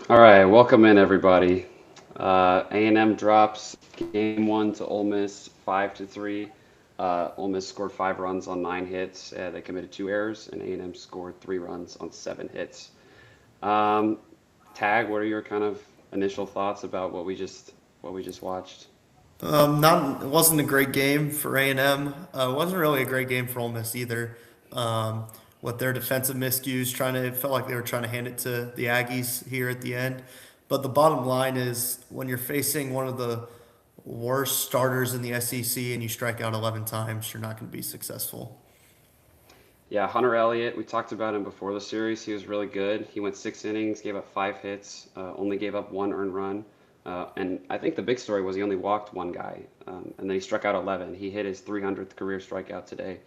All right, welcome in everybody. A&M drops game one to Ole Miss 5-3. Ole Miss scored 5 runs on 9 hits. They committed 2 errors, and A&M scored 3 runs on 7 hits. Tag, what are your kind of initial thoughts about what we just watched? It wasn't a great game for A&M. It wasn't really a great game for Ole Miss either. Um, with their defensive miscues, it felt like they were trying to hand it to the Aggies here at the end. But the bottom line is, when you're facing one of the worst starters in the SEC and you strike out 11 times, you're not going to be successful. Yeah, Hunter Elliott, we talked about him before the series. He was really good. He went 6 innings, gave up 5 hits, only gave up 1 earned run. And I think the big story was he only walked one guy, and then he struck out 11. He hit his 300th career strikeout today.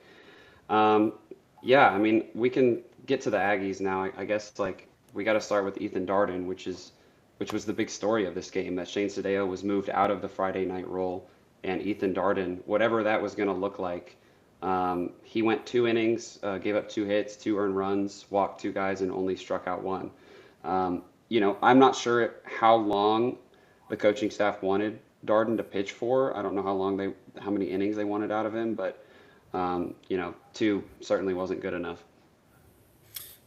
Um, yeah, I mean, we can get to the Aggies now. I guess like we got to start with Ethan Darden, which was the big story of this game, that Shane Sadeo was moved out of the Friday night role, and Ethan Darden, whatever that was going to look like, he went 2 innings, gave up 2 hits, 2 earned runs, walked 2 guys, and only struck out one. I'm not sure how long the coaching staff wanted Darden to pitch for. I don't know how many innings they wanted out of him, but 2 certainly wasn't good enough.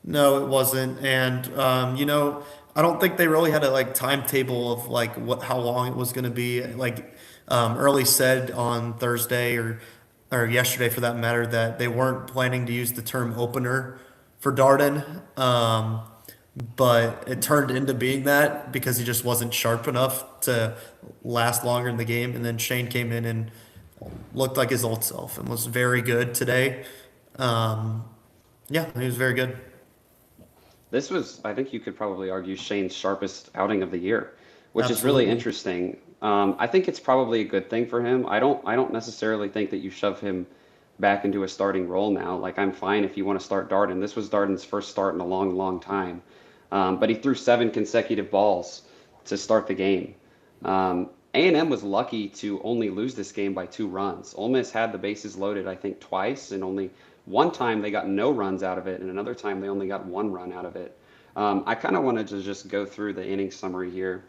No, it wasn't, and I don't think they really had a timetable of what how long it was going to be. Early said on Thursday or yesterday for that matter that they weren't planning to use the term opener for Darden, but it turned into being that because he just wasn't sharp enough to last longer in the game. And then Shane came in and looked like his old self and was very good today. Um, yeah, he was very good. This was, I think you could probably argue, Shane's sharpest outing of the year, which is really Absolutely. interesting. I think it's probably a good thing for him. I don't necessarily think that you shove him back into a starting role now. Like I'm fine if you want to start Darden. This was Darden's first start in a long, long time. But he threw 7 consecutive balls to start the game. A&M was lucky to only lose this game by 2 runs. Ole Miss had the bases loaded, I think, twice, and only one time they got no runs out of it, and another time they only got 1 run out of it. I kind of wanted to just go through the inning summary here.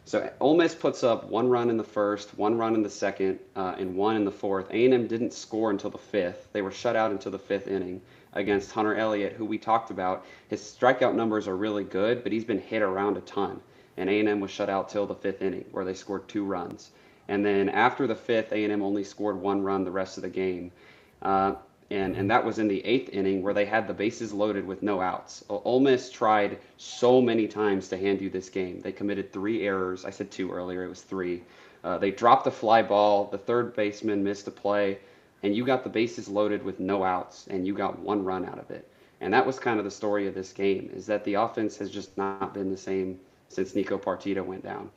So Ole Miss puts up 1 run in the first, 1 run in the second, and one in the fourth. A&M didn't score until the fifth. They were shut out until the fifth inning against Hunter Elliott, who we talked about. His strikeout numbers are really good, but he's been hit around a ton. And A&M was shut out till the fifth inning, where they scored 2 runs. And then after the fifth, A&M only scored 1 run the rest of the game. Uh, and that was in the eighth inning where they had the bases loaded with no outs. Ole Miss tried so many times to hand you this game. They committed 3 errors. I said 2 earlier, it was 3. They dropped a fly ball. The third baseman missed a play, and you got the bases loaded with no outs, and you got 1 run out of it. And that was kind of the story of this game, is that the offense has just not been the same since Nico Partita went down.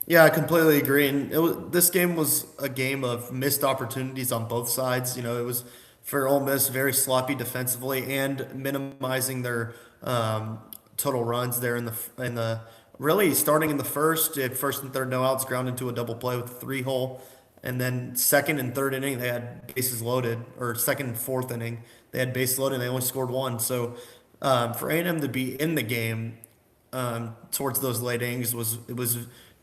Yeah, I completely agree. And this game was a game of missed opportunities on both sides. It was for Ole Miss very sloppy defensively and minimizing their total runs there in the really starting in the first. At first and third no outs, ground into a double play with a 3 hole, and then second and third inning they had bases loaded, or second and fourth inning they had bases loaded. And they only scored one. So for A&M to be in the game towards those late innings was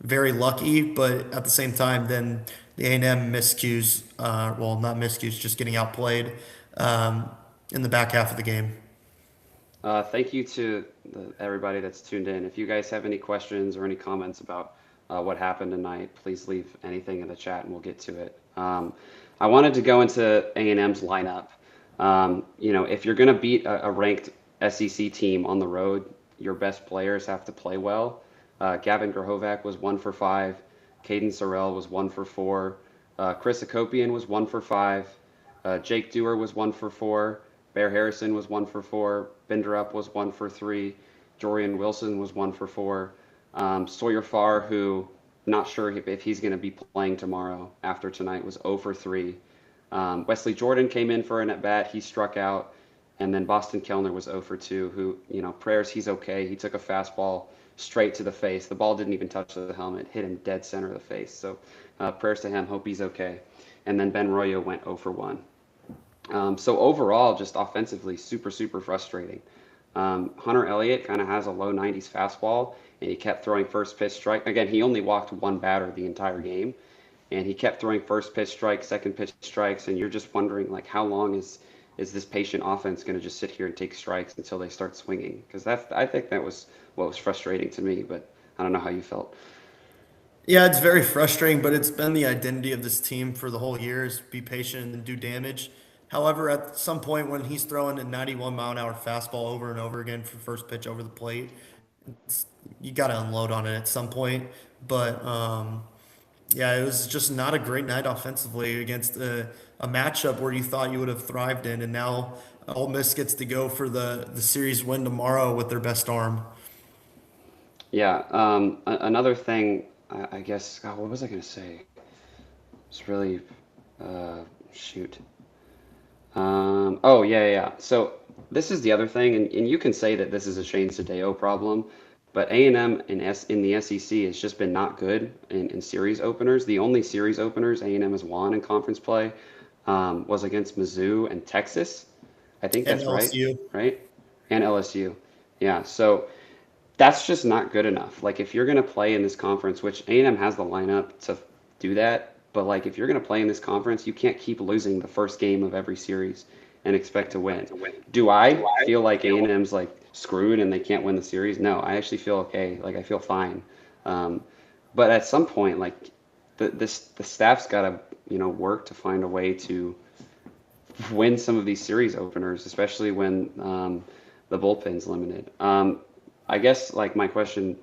very lucky, but at the same time, then the A&M miscues, well, not miscues, just getting outplayed um, in the back half of the game. Thank you to everybody that's tuned in. If you guys have any questions or any comments about what happened tonight, please leave anything in the chat and we'll get to it. I wanted to go into A&M's lineup. If you're going to beat a ranked SEC team on the road, your best players have to play well. Gavin Grahovac was 1 for 5. Caden Sorrell was 1 for 4. Chris Akopian was 1 for 5. Jake Dewar was 1 for 4. Bear Harrison was 1 for 4. Binderup was 1 for 3. Jorian Wilson was 1 for 4. Sawyer Farr, who not sure if he's going to be playing tomorrow after tonight, was 0 for 3. Wesley Jordan came in for an at bat. He struck out. And then Boston Kellner was 0 for 2, who, prayers he's okay. He took a fastball straight to the face. The ball didn't even touch the helmet, hit him dead center of the face. So prayers to him. Hope he's okay. And then Ben Royo went 0 for 1. So overall, just offensively, super, super frustrating. Hunter Elliott kind of has a low 90s fastball, and he kept throwing first pitch strike. Again, he only walked one batter the entire game, and he kept throwing first pitch strikes, second pitch strikes, and you're just wondering, like, how long is this patient offense going to just sit here and take strikes until they start swinging? Because I think that was what was frustrating to me, but I don't know how you felt. Yeah, it's very frustrating, but it's been the identity of this team for the whole year is be patient and do damage. However, at some point when he's throwing a 91-mile-an-hour fastball over and over again for first pitch over the plate, you got to unload on it at some point. But yeah, it was just not a great night offensively against a matchup where you thought you would have thrived in, and now Ole Miss gets to go for the series win tomorrow with their best arm. Yeah. Another thing, I guess, God, what was I going to say? It's really, uh, shoot. Oh, yeah, yeah, yeah. So this is the other thing, and you can say that this is a Shane Sadeo problem, but A&M in the SEC has just been not good in series openers. The only series openers A&M has won in conference play was against Mizzou and Texas. I think And that's right, LSU. right? And LSU. Yeah, so that's just not good enough. Like if you're going to play in this conference, which A&M has the lineup to do that, but like if you're going to play in this conference, you can't keep losing the first game of every series and expect to win. Do I feel like A&M's like screwed and they can't win the series? No, I actually feel okay. Like I feel fine. Um, but at some point, like the staff's got to work to find a way to win some of these series openers, especially when the bullpen's limited. I guess like my question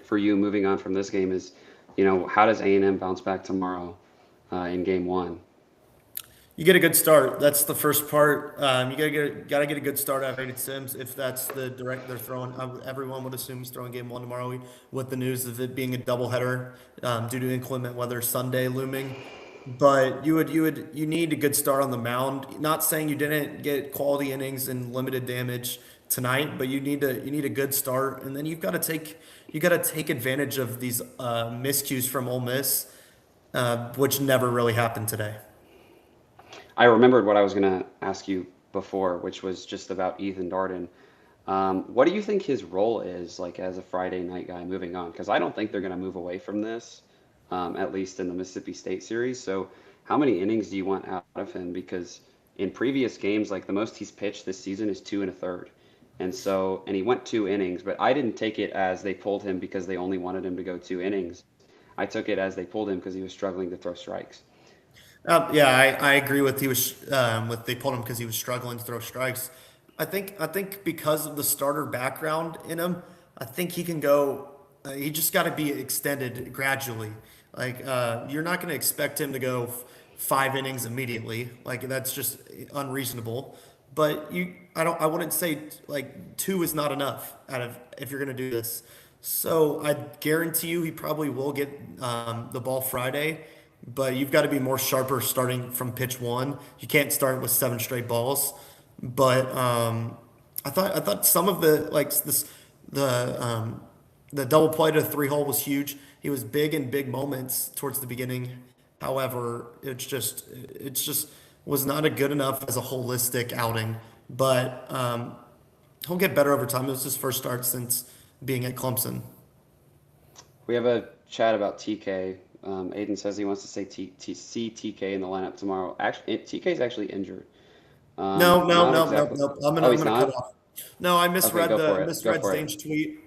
for you moving on from this game is, how does A&M bounce back tomorrow in game one? You get a good start. That's the first part. You gotta get a good start out of Aiden Sims if that's the direct they're throwing. Everyone would assume he's throwing game one tomorrow with the news of it being a doubleheader due to inclement weather Sunday looming. But you need a good start on the mound. Not saying you didn't get quality innings and limited damage tonight, but you need a good start, and then you got to take advantage of these miscues from Ole Miss, which never really happened today. I remembered what I was going to ask you before, which was just about Ethan Darden. What do you think his role is, like as a Friday night guy moving on? Because I don't think they're going to move away from this, at least in the Mississippi State series. So, how many innings do you want out of him? Because in previous games, like the most he's pitched this season is two and a third. And he went 2 innings, but I didn't take it as they pulled him because they only wanted him to go 2 innings. I took it as they pulled him because he was struggling to throw strikes. Yeah, I agree with with they pulled him because he was struggling to throw strikes. I think because of the starter background in him, I think he can go. He just got to be extended gradually. You're not going to expect him to go 5 innings immediately. Like that's just unreasonable. But I wouldn't say like two is not enough out of if you're going to do this. So I guarantee you he probably will get the ball Friday, but you've got to be more sharper starting from pitch one. You can't start with seven straight balls. But I thought some of the the double play to the three hole was huge. He was big in big moments towards the beginning. However, it's just was not a good enough as a holistic outing. But he'll get better over time. It was his first start since being at Clemson. We have a chat about TK. Aiden says he wants to see TK in the lineup tomorrow. Actually, TK is actually injured. No, no, Not no, no, exactly. no. Oh, I'm he's gonna cut not? off. No, I Okay, go for it. Go misread for it. Zane's tweet.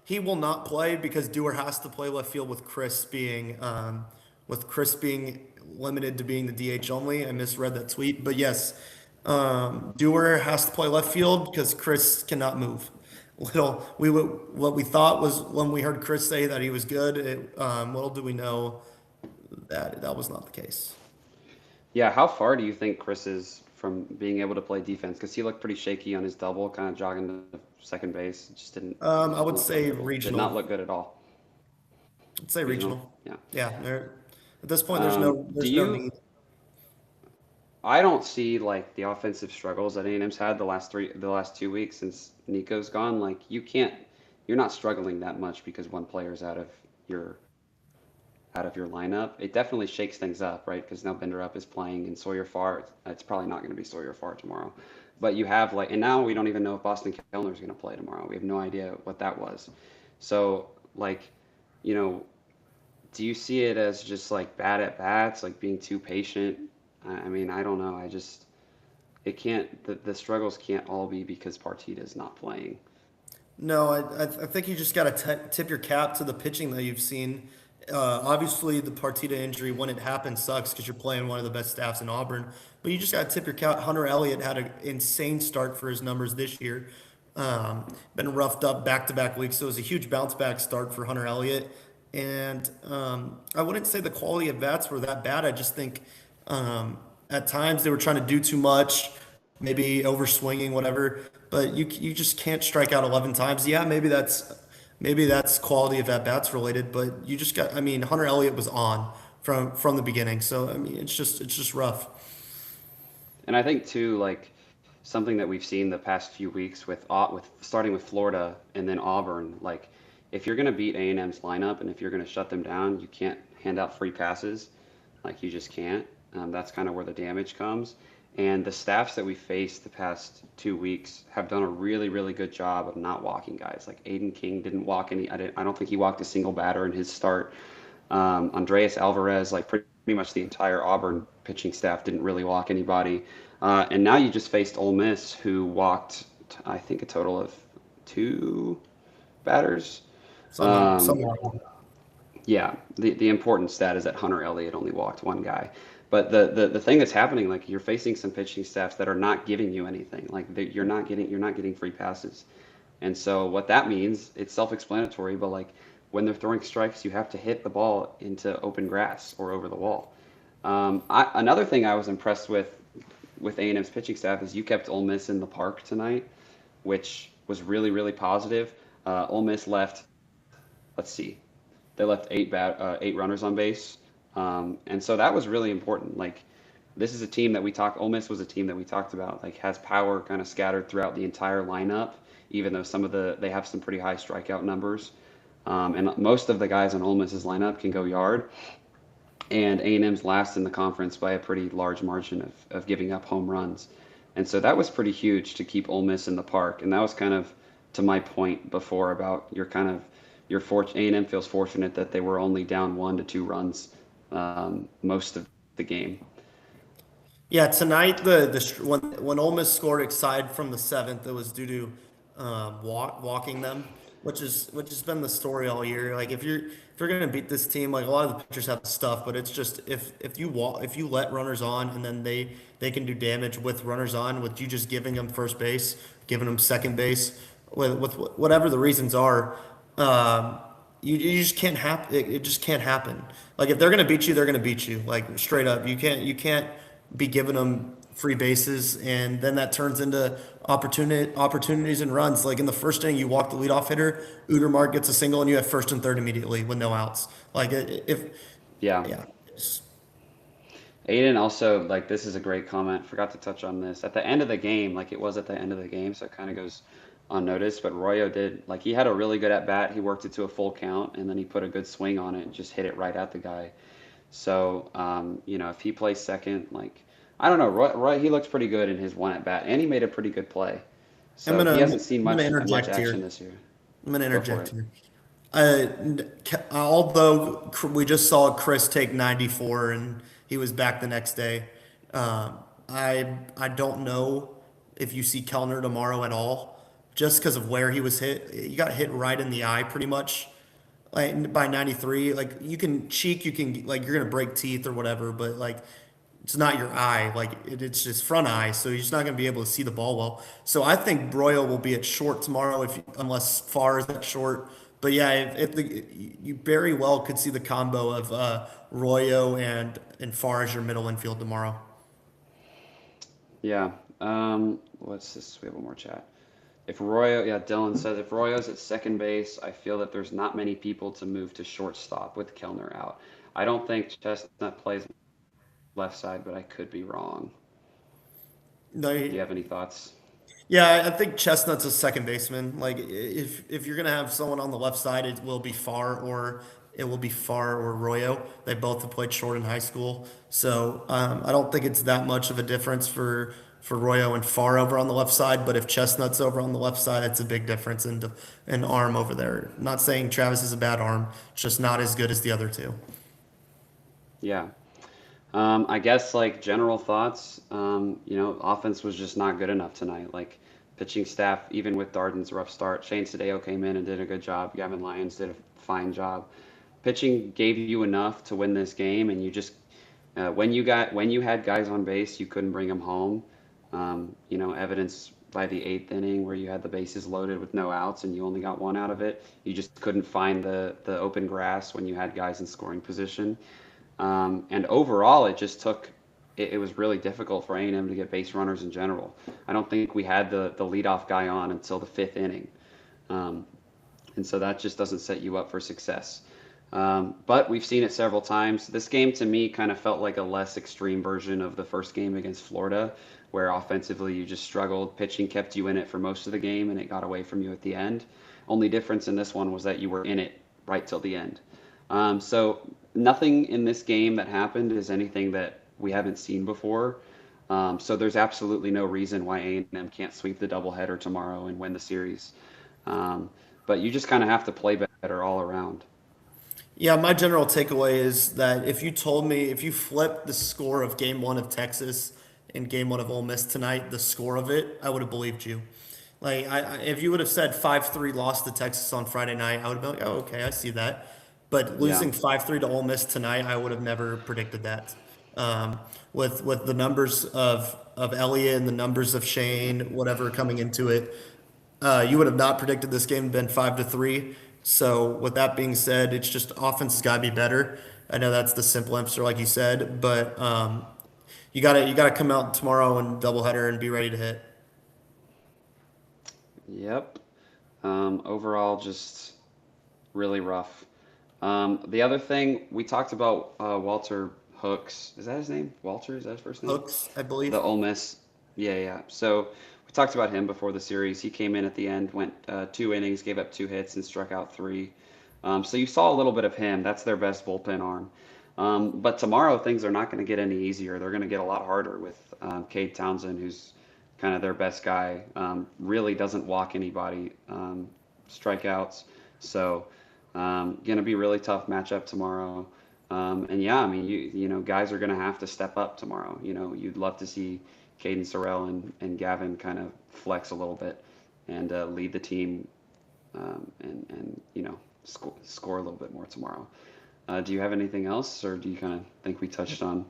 He will not play because Dewar has to play left field with Chris being limited to being the DH only. I misread that tweet, but yes, Dewar has to play left field because Chris cannot move. What we thought was when we heard Chris say that he was good. Little do we know that that was not the case. Yeah, how far do you think Chris is from being able to play defense? Because he looked pretty shaky on his double, kind of jogging to second base. It I just would didn't look say comfortable. Did not regional. look good at all. I'd say Regional? regional. Yeah. Yeah, at this point, Do there's no you? need. I don't see like the offensive struggles that A&M's had the last 2 weeks since Nico's gone. Like you're not struggling that much because one player's your out of your lineup. It definitely shakes things up, right? Because now Bender Up is playing and Sawyer Farr. It's probably not going to be Sawyer Farr tomorrow. But you have and now we don't even know if Boston Kellner's going to play tomorrow. We have no idea what that was. So, like, you know, do you see it as just like bad at bats, like being too patient? I mean, I don't know. It can't, the struggles can't all be because Partita's not playing. No, I think you just got to tip your cap to the pitching that you've seen. Obviously, the Partita injury, when it happened, sucks because you're playing one of the best staffs in Auburn. But you just got to tip your cap. Hunter Elliott had an insane start for his numbers this year. Been roughed up back to back weeks, so it was a huge bounce back start for Hunter Elliott. And I wouldn't say the quality of bats were that bad. I just think at times they were trying to do too much, maybe over swinging, whatever. But you just can't strike out 11 times. Yeah, maybe that's quality of at bats related, but you just got. I mean, Hunter Elliott was on from the beginning, so I mean, it's just rough. And I think too, like something that we've seen the past few weeks with starting with Florida and then Auburn, like if you're going to beat A&M's lineup and if you're going to shut them down, you can't hand out free passes. Like you just can't. That's kind of where the damage comes. And the staffs that we faced the past 2 weeks have done a really, really good job of not walking guys. Like Aiden King didn't walk any. I don't think he walked a single batter in his start. Andreas Alvarez, like pretty much the entire Auburn pitching staff didn't really walk anybody. And now you just faced Ole Miss, who walked, I think, a total of two batters. Um, Someone. yeah, the important stat is that Hunter Elliott only walked one guy. But the thing that's happening, like you're facing some pitching staffs that are not giving you anything. Like you're not getting free passes. And so what that means, it's self-explanatory, but like when they're throwing strikes, you have to hit the ball into open grass or over the wall. Another thing I was impressed with A&M's pitching staff is you kept Ole Miss in the park tonight, which was really, really positive. Ole Miss left, let's see, they left 8 runners on base, and so that was really important. Like, this is a team that we talked. Ole Miss was a team that we talked about. Like, has power kind of scattered throughout the entire lineup, even though they have some pretty high strikeout numbers, and most of the guys on Ole Miss's lineup can go yard. And A&M's last in the conference by a pretty large margin of giving up home runs. And so that was pretty huge to keep Ole Miss in the park. And that was kind of to my point before about A&M feels fortunate that they were only down 1 to 2 runs most of the game. Yeah, tonight when Ole Miss scored aside from the seventh, it was due to walking them, which has been the story all year. Like if you're gonna beat this team, like a lot of the pitchers have stuff, but it's just if you let runners on and then they can do damage with runners on with you just giving them first base, giving them second base, with whatever the reasons are. Um, you just can't happen. It just can't happen. Like if they're gonna beat you, they're gonna beat you. Like straight up, you can't be giving them free bases, and then that turns into opportunities and runs. Like in the first inning, you walk the leadoff hitter, Udermark gets a single, and you have first and third immediately with no outs. Like if Yeah. yeah, Aiden also, like, this is a great comment. Forgot to touch on this. At the end of the game, like it was at the end of the game, so it kind of goes unnoticed. But Royo did, like, he had a really good at bat. He worked it to a full count, and then he put a good swing on it and just hit it right at the guy. So, if he plays second, like, I don't know, Roy, he looks pretty good in his one at bat, and he made a pretty good play. I'm So gonna he I'm hasn't seen gonna much interject action here. this year. I'm gonna Go for interject it. here. Although we just saw Chris take 94 and he was back the next day, I don't know if you see Kellner tomorrow at all, just because of where he was hit. He got hit right in the eye, pretty much, like by 93. Like you can cheek, you can like you're gonna break teeth or whatever, but like it's not your eye, like it's just front eye, so you're just not going to be able to see the ball well. So I think Broyle will be at short tomorrow, if unless Farr is at short. But yeah, if the you very well could see the combo of Royo and Farr as your middle infield tomorrow. Yeah. What's this? We have one more chat. If Royo, yeah, Dylan says if Royo's at second base, I feel that there's not many people to move to shortstop with Kellner out. I don't think Chestnut plays left side, but I could be wrong. No, Do you have any thoughts? yeah, I think Chestnut's a second baseman. Like if you're gonna have someone on the left side, it will be Farr or Royo. They both have played short in high school, so I don't think it's that much of a difference for Royo and Farr over on the left side. But if Chestnut's over on the left side, it's a big difference in an arm over there. Not saying Travis is a bad arm, it's just not as good as the other two. Yeah. I guess like general thoughts, offense was just not good enough tonight. Like pitching staff, even with Darden's rough start, Shane Sadeo came in and did a good job. Gavin Lyons did a fine job. Pitching gave you enough to win this game, and you just when you had guys on base, you couldn't bring them home. Evidence by the eighth inning where you had the bases loaded with no outs and you only got one out of it. You just couldn't find the open grass when you had guys in scoring position. And overall, it was really difficult for A&M to get base runners in general. I don't think we had the leadoff guy on until the fifth inning. Um, and so that just doesn't set you up for success. But we've seen it several times. This game to me kind of felt like a less extreme version of the first game against Florida, where offensively you just struggled. Pitching kept you in it for most of the game and it got away from you at the end. Only difference in this one was that you were in it right till the end. So nothing in this game that happened is anything that we haven't seen before. So there's absolutely no reason why A&M can't sweep the doubleheader tomorrow and win the series. Um, but you just kind of have to play better all around. Yeah, my general takeaway is that if you flip the score of game one of Texas and game one of Ole Miss tonight, the score of it, I would have believed you. Like, if you would have said 5-3 lost to Texas on Friday night, I would have been like, oh, okay, I see that. But Yeah. losing 5-3 to Ole Miss tonight, I would have never predicted that. With the numbers of Elliott and the numbers of Shane, whatever coming into it, you would have not predicted this game to been 5-3. So with that being said, it's just offense has got to be better. I know that's the simple answer, like you said, but you gotta come out tomorrow and doubleheader and be ready to hit. Yep. Overall, just really rough. The other thing we talked about, Walter Hooks. Is that his name? Walter? Is that his first name? Hooks, I The believe. Ole Miss. Yeah, yeah. So we talked about him before the series. He came in at the end, went 2 innings, gave up 2 hits, and struck out three. So you saw a little bit of him. That's their best bullpen arm. But tomorrow things are not going to get any easier. They're going to get a lot harder with Cade Townsend, who's kind of their best guy. Really doesn't walk anybody, strikeouts. So going to be a really tough matchup tomorrow. And yeah, I mean, you know, guys are going to have to step up tomorrow. You know, you'd love to see Caden Sorrell and Gavin kind of flex a little bit and lead the team and you know score a little bit more tomorrow. Do you have anything else, or do you kind of think we touched on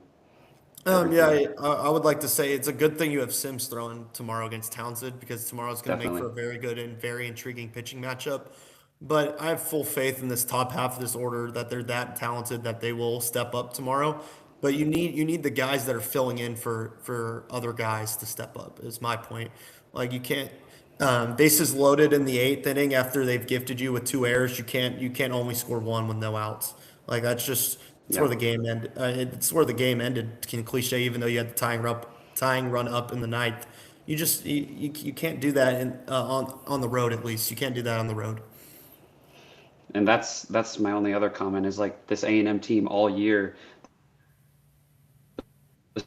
Yeah, everything? I would like to say it's a good thing you have Sims throwing tomorrow against Townsend because tomorrow's going to make Definitely. for a very good and very intriguing pitching matchup. But I have full faith in this top half of this order that they're that talented that they will step up tomorrow. But you need the guys that are filling in for other guys to step up. Is my point. Like you can't bases loaded in the eighth inning after they've gifted you with two errors. You can't only score one with no outs. Like that's Yeah. where the game ended. It's where the game ended. Cliche, even though you had the tying run up in the ninth. You can't do that on the road at least. You can't do that on the road. And that's my only other comment is like this A&M team all year. The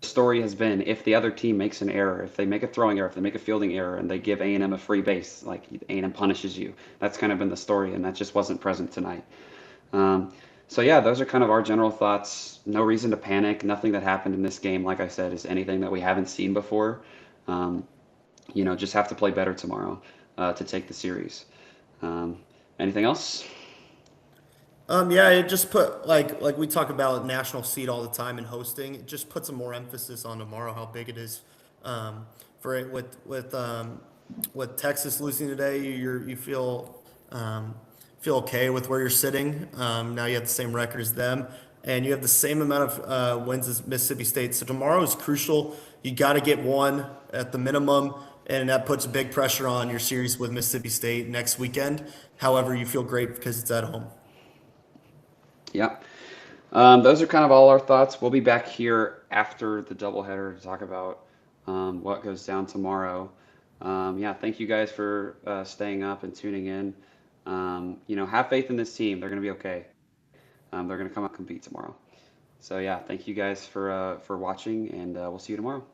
story has been if the other team makes an error, if they make a throwing error, if they make a fielding error, and they give A&M a free base, like A&M punishes you. That's kind of been the story, and that just wasn't present tonight. Um, so yeah, those are kind of our general thoughts. No reason to panic. Nothing that happened in this game, like I said, is anything that we haven't seen before. Um, you know, just have to play better tomorrow to take the series. Um, anything else? Yeah, it just put like we talk about national seed all the time and hosting. It just puts a more emphasis on tomorrow how big it is. For it with Texas losing today, you feel okay with where you're sitting. Now you have the same record as them, and you have the same amount of wins as Mississippi State. So tomorrow is crucial. You got to get one at the minimum, and that puts big pressure on your series with Mississippi State next weekend. However, you feel great because it's at home. Yeah. Those are kind of all our thoughts. We'll be back here after the doubleheader to talk about what goes down tomorrow. Yeah, thank you guys for staying up and tuning in. You know, have faith in this team. They're going to be okay. They're going to come out and compete tomorrow. So yeah, thank you guys for watching, and we'll see you tomorrow.